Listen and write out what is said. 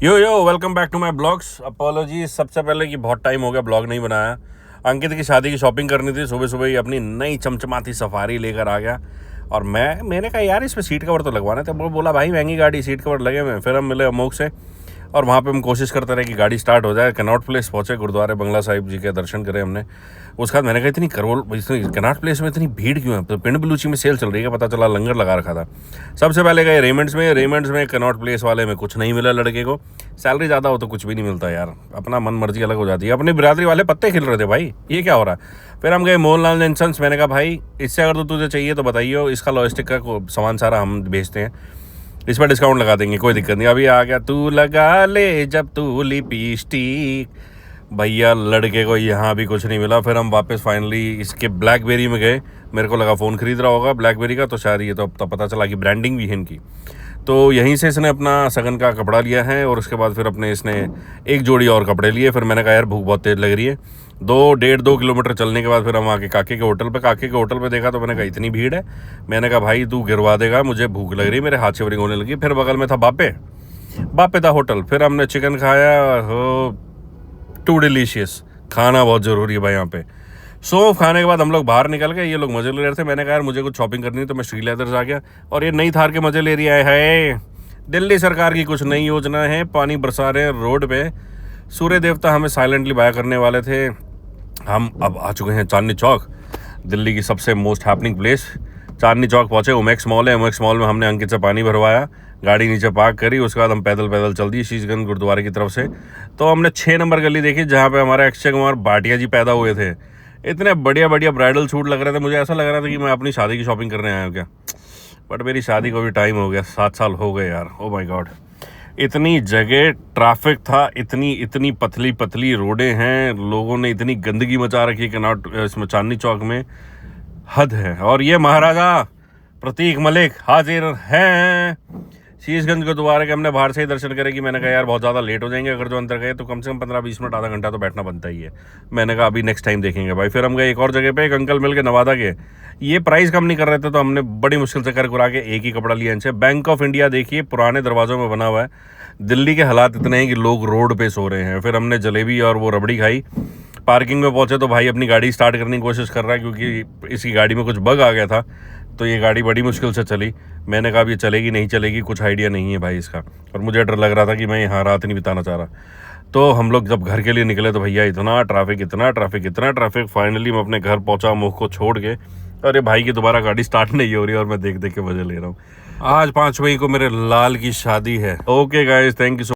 Yo welcome back to my blogs. Apology सबसे पहले कि बहुत टाइम हो गया ब्लॉग नहीं बनाया। अंकित की शादी की शॉपिंग करनी थी, सुबह सुबह ही अपनी नई चमचमाती सफारी लेकर आ गया। और मैंने कहा यार इसमें सीट कवर तो लगवाना था। वो बोला भाई महंगी गाड़ी, सीट कवर लगे हुए। फिर हम मिले अमोक से और वहाँ पे हम कोशिश करते रहे कि गाड़ी स्टार्ट हो जाए। कनॉट प्लेस पहुँचे, गुरुद्वारे बंगला साहिब जी के दर्शन करे हमने। उसके बाद मैंने कहा इतनी कनॉट प्लेस में इतनी भीड़ क्यों है? तो पिंड बलूची में सेल चल रही है, पता चला लंगर लगा रखा था। सबसे पहले गए रेमंड्स में कनॉट प्लेस वाले में कुछ नहीं मिला लड़के को। सैलरी ज़्यादा हो तो कुछ भी नहीं मिलता यार, अपना मन मर्जी अलग हो जाती है। अपनी बिरादरी वाले पत्ते खिल रहे थे भाई, ये क्या हो रहा है। फिर हम गए मोहनलाल जेंसन्स। मैंने कहा भाई इससे अगर तो तुझे चाहिए तो बताइए, इसका लॉजिस्टिक का सामान सारा हम भेजते हैं, इस पर डिस्काउंट लगा देंगे, कोई दिक्कत नहीं। अभी आ गया तू लगा ले जब तू लिपस्टिक। भैया लड़के को यहाँ भी कुछ नहीं मिला। फिर हम वापस फाइनली इसके ब्लैकबेरी में गए। मेरे को लगा फ़ोन खरीद रहा होगा ब्लैकबेरी का, तो शायद ये तो अब पता चला कि ब्रांडिंग भी है इनकी। तो यहीं से इसने अपना सगन का कपड़ा लिया है और उसके बाद फिर अपने इसने एक जोड़ी और कपड़े लिए। फिर मैंने कहा यार भूख बहुत तेज़ लग रही है। 2 किलोमीटर चलने के बाद फिर हम आके काके के होटल पे देखा तो मैंने कहा इतनी भीड़ है। मैंने कहा भाई तू गिरवा देगा, मुझे भूख लग रही है, मेरे हाथ शिवरिंग होने लगी। फिर बगल में था बापे था होटल। फिर हमने चिकन खाया हो, टू डिलीशियस। खाना बहुत ज़रूरी है भाई यहाँ पे। खाने के बाद हम लोग बाहर निकल गए, ये लोग मज़े ले रहे थे। मैंने कहा यार मुझे कुछ शॉपिंग करनी है, तो मैं श्री लेदर्स आ गया और ये नई थार के मज़े ले रही है। दिल्ली सरकार की कुछ नई योजना है, पानी बरसा रहे हैं रोड पे। सूर्य देवता हमें साइलेंटली बाय करने वाले थे। हम अब आ चुके हैं चांदनी चौक, दिल्ली की सबसे most happening place. Chandni Chowk पहुँचे, ओमेक्स मॉल है। ओमेक्स मॉल में हमने अंकित से पानी भरवाया, गाड़ी नीचे पार्क करी। उसके बाद हम पैदल चल दिए शीशगंज गुरुद्वारे की तरफ से। तो हमने 6 नंबर गली देखी जहाँ पे हमारे अक्षय कुमार भाटिया जी पैदा हुए थे। इतने बढ़िया बढ़िया ब्राइडल सूट लग रहे थे, मुझे ऐसा लग रहा था कि मैं अपनी शादी की शॉपिंग करने आया हूँ क्या। बट मेरी शादी को भी टाइम हो गया, 7 साल हो गए यार। ओ माय गॉड, इतनी जगह ट्रैफिक था, इतनी पतली पतली रोडें हैं, लोगों ने इतनी गंदगी मचा रखी है इसमें चांदनी चौक में, हद है। और ये महाराजा प्रतीक मलिक हाजिर हैं। शीशगंज गुरुद्वारे के हमने बाहर से ही दर्शन करे कि मैंने कहा यार बहुत ज़्यादा लेट हो जाएंगे, अगर जो अंदर गए तो कम से कम 15-20 मिनट आधा घंटा तो बैठना बनता ही है। मैंने कहा अभी नेक्स्ट टाइम देखेंगे भाई। फिर हम गए एक और जगह पे, एक अंकल मिल के नवादा के, ये प्राइस कम नहीं कर रहे थे, तो हमने बड़ी मुश्किल से कर कुरा के एक ही कपड़ा लिया इनसे। बैंक ऑफ इंडिया देखिए, पुराने दरवाज़ों में बना हुआ है। दिल्ली के हालात इतने हैं कि लोग रोड पे सो रहे हैं। फिर हमने जलेबी और वो रबड़ी खाई। पार्किंग में पहुंचे तो भाई अपनी गाड़ी स्टार्ट करने की कोशिश कर रहा है, क्योंकि इसकी गाड़ी में कुछ बग आ गया था, तो ये गाड़ी बड़ी मुश्किल से चली। मैंने कहा अब ये चलेगी नहीं चलेगी, कुछ आइडिया नहीं है भाई इसका। और मुझे डर लग रहा था कि मैं यहाँ रात नहीं बिताना चाह रहा। तो हम लोग जब घर के लिए निकले तो भैया इतना ट्रैफिक। फाइनली मैं अपने घर पहुँचा मुँह को छोड़ के। अरे भाई की दोबारा गाड़ी स्टार्ट नहीं हो रही और मैं देख देख के मजे ले रहा हूँ। आज 5 मई को मेरे लाल की शादी है। Okay guys, thank you so